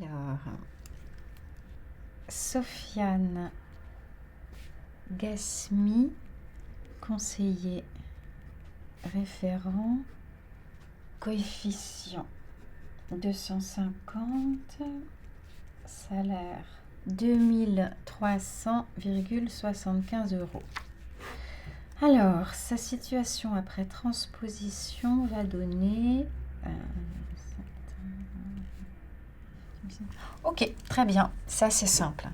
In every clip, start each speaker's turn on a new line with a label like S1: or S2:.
S1: Alors, Sofiane Gasmi, conseiller référent, coefficient 250, salaire 2300,75 euros. Alors, sa situation après transposition va donner... Ok, très bien, ça c'est simple.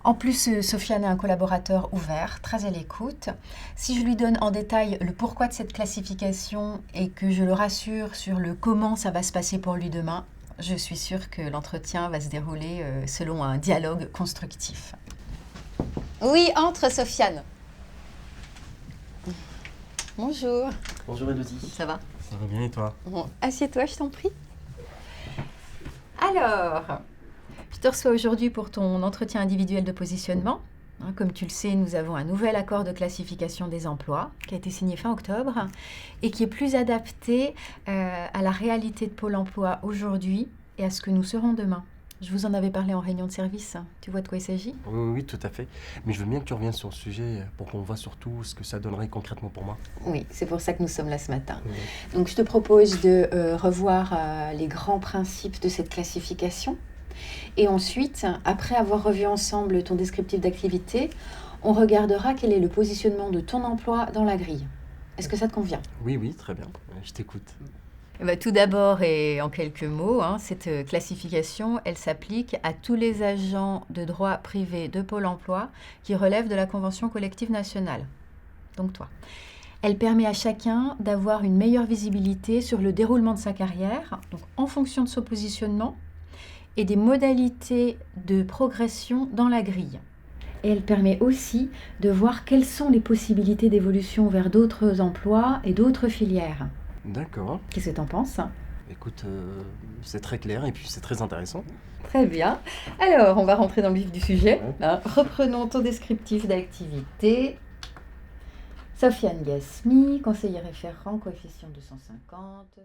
S1: En plus, Sofiane est un collaborateur ouvert, très à l'écoute. Si je lui donne en détail le pourquoi de cette classification et que je le rassure sur le comment ça va se passer pour lui demain, je suis sûre que l'entretien va se dérouler selon un dialogue constructif. Oui, entre Sofiane. Bonjour.
S2: Bonjour Elodie.
S1: Ça va?
S2: Ça va bien et toi?
S1: Bon, assieds-toi, je t'en prie. Alors, je te reçois aujourd'hui pour ton entretien individuel de positionnement. Comme tu le sais, nous avons un nouvel accord de classification des emplois qui a été signé fin octobre et qui est plus adapté à la réalité de Pôle emploi aujourd'hui et à ce que nous serons demain. Je vous en avais parlé en réunion de service. Tu vois de quoi il s'agit?
S2: Oui, tout à fait. Mais je veux bien que tu reviennes sur le sujet pour qu'on voit surtout ce que ça donnerait concrètement pour moi.
S1: Oui, c'est pour ça que nous sommes là ce matin.
S2: Oui.
S1: Donc, je te propose de revoir les grands principes de cette classification. Et ensuite, après avoir revu ensemble ton descriptif d'activité, on regardera quel est le positionnement de ton emploi dans la grille. Est-ce que ça te convient?
S2: Oui, très bien. Je t'écoute.
S1: Tout d'abord et en quelques mots, cette classification, elle s'applique à tous les agents de droit privé de Pôle emploi qui relèvent de la Convention collective nationale. Donc toi. Elle permet à chacun d'avoir une meilleure visibilité sur le déroulement de sa carrière, donc en fonction de son positionnement et des modalités de progression dans la grille. Et elle permet aussi de voir quelles sont les possibilités d'évolution vers d'autres emplois et d'autres filières.
S2: D'accord.
S1: Qu'est-ce que tu en penses?
S2: Écoute, c'est très clair et puis c'est très intéressant.
S1: Très bien. Alors, on va rentrer dans le vif du sujet.
S2: Ouais.
S1: Reprenons ton descriptif d'activité. Sofiane Gasmi, conseiller référent, coefficient 250.